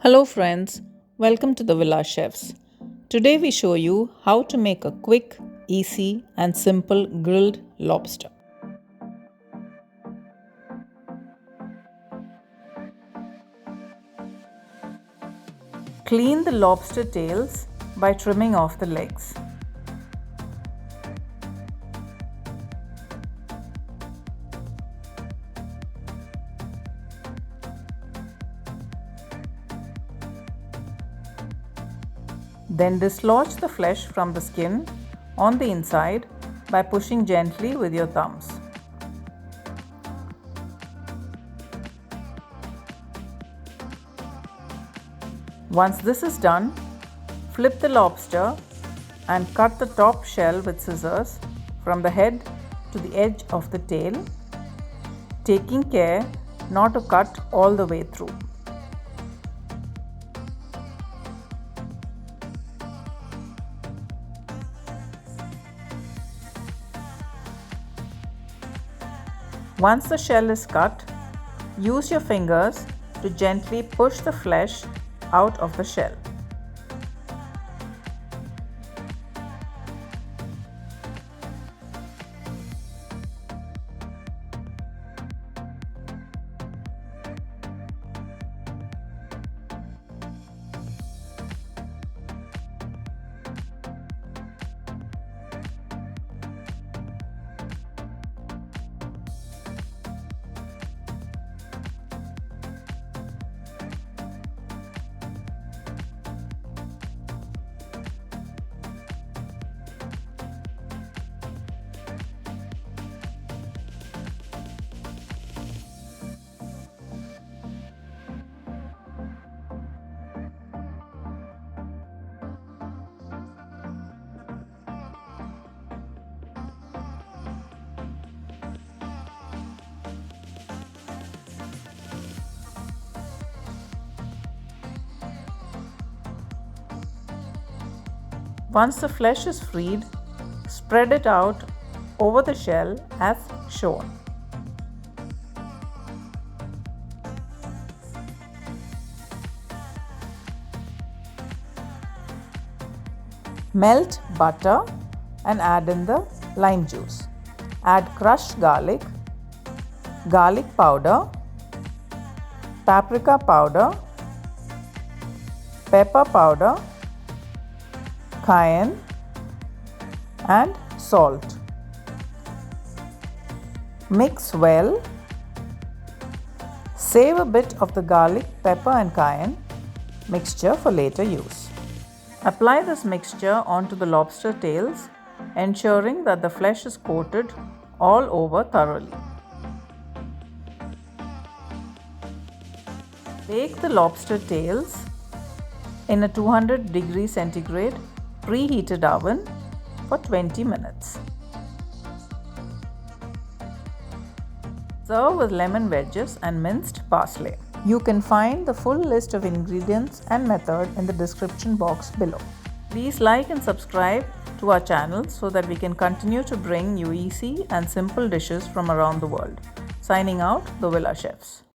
Hello friends, welcome to the Villa Chefs. Today we show you how to make a quick, easy and simple grilled lobster. Clean the lobster tails by trimming off the legs. Then dislodge the flesh from the skin on the inside by pushing gently with your thumbs. Once this is done, flip the lobster and cut the top shell with scissors from the head to the edge of the tail, taking care not to cut all the way through. Once the shell is cut, use your fingers to gently push the flesh out of the shell. Once the flesh is freed, spread it out over the shell as shown. Melt butter and add in the lime juice. Add crushed garlic, garlic powder, paprika powder, pepper powder, cayenne and salt. Mix well. Save a bit of the garlic, pepper and cayenne mixture for later use. Apply this mixture onto the lobster tails, ensuring that the flesh is coated all over thoroughly. Bake the lobster tails in a 200 degrees centigrade preheated oven for 20 minutes. Serve with lemon wedges and minced parsley. You can find the full list of ingredients and method in the description box below. Please like and subscribe to our channel so that we can continue to bring you easy and simple dishes from around the world. Signing out, the Villa Chefs.